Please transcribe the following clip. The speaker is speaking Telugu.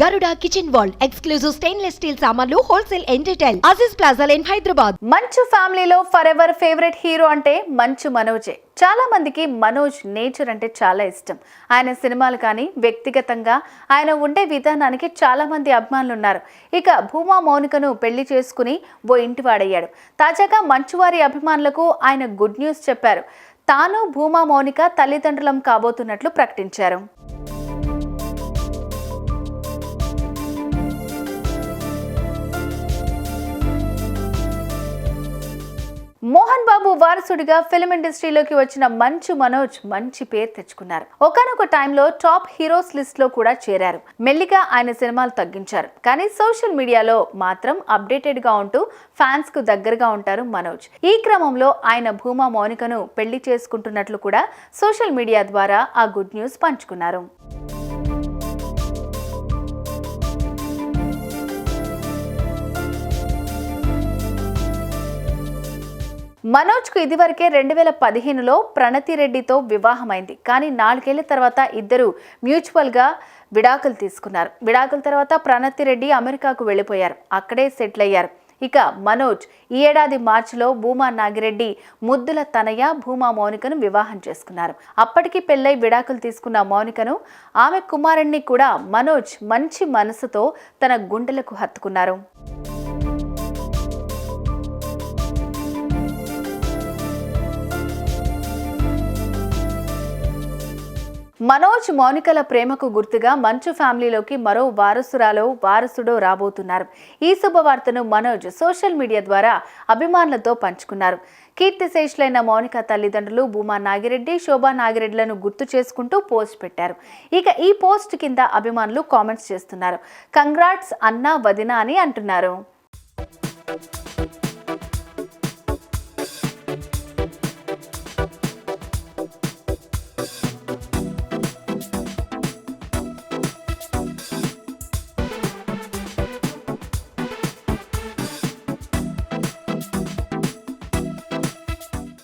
Garuda Kitchen World exclusive stainless steel సామాన్లు wholesale and retail Aziz Plaza in Hyderabad. మంచు ఫ్యామిలీలో ఫర్ ఎవర్ ఫేవరెట్ హీరో అంటే మంచు మనోజే. చాలా మందికి మనోజ్ నేచర్ అంటే చాలా ఇష్టం. ఆయన సినిమాలు కానీ వ్యక్తిగతంగా ఆయన ఉండే విధానానికి చాలా మంది అభిమానులు ఉన్నారు. ఇక భూమా మౌనికను పెళ్లి చేసుకుని ఓ ఇంటివాడయ్యాడు. తాజాగా మంచువారి అభిమానులకు ఆయన గుడ్ న్యూస్ చెప్పారు. తాను భూమా మౌనిక తల్లిదండ్రులం కాబోతున్నట్లు ప్రకటించారు. మోహన్ బాబు వారసుడిగా ఫిల్మ్ ఇండస్ట్రీలోకి వచ్చిన మంచు మనోజ్ మంచి పేరు తెచ్చుకున్నారు. ఒకానొక టైంలో టాప్ హీరోస్ లిస్ట్ లో కూడా చేరారు. మెల్లిగా ఆయన సినిమాలు తగ్గించారు. కానీ సోషల్ మీడియాలో మాత్రం అప్డేటెడ్ గా ఉంటూ ఫ్యాన్స్ కు దగ్గరగా ఉంటారు మనోజ్. ఈ క్రమంలో ఆయన భూమా మౌనికను పెళ్లి చేసుకుంటున్నట్లు కూడా సోషల్ మీడియా ద్వారా ఆ గుడ్ న్యూస్ పంచుకున్నారు. మనోజ్ కు ఇదివరకే 2015లో ప్రణతి రెడ్డితో వివాహమైంది. కానీ 4 ఏళ్ల తర్వాత ఇద్దరు మ్యూచువల్ గా విడాకులు తీసుకున్నారు. విడాకుల తర్వాత ప్రణతి రెడ్డి అమెరికాకు వెళ్లిపోయారు. అక్కడే సెటిల్ అయ్యారు. ఇక మనోజ్ ఈ ఏడాది మార్చిలో భూమా నాగిరెడ్డి ముద్దుల తనయ భూమా మౌనికను వివాహం చేసుకున్నారు. అప్పటికి పెళ్లై విడాకులు తీసుకున్న మౌనికను ఆమె కుమారుణ్ణి కూడా మనోజ్ మంచి మనసుతో తన గుండెలకు హత్తుకున్నారు. మనోజ్ మౌనికల ప్రేమకు గుర్తుగా మంచు ఫ్యామిలీలోకి మరో వారసుడో రాబోతున్నారు. ఈ శుభవార్తను మనోజ్ సోషల్ మీడియా ద్వారా అభిమానులతో పంచుకున్నారు. కీర్తిశేషులైన మౌనిక తల్లిదండ్రులు భూమా నాగిరెడ్డి, శోభా నాగిరెడ్డిలను గుర్తు చేసుకుంటూ పోస్ట్ పెట్టారు. ఇక ఈ పోస్ట్ కింద అభిమానులు కామెంట్స్ చేస్తున్నారు. కంగ్రాట్స్ అన్నా వదినా అని అంటున్నారు.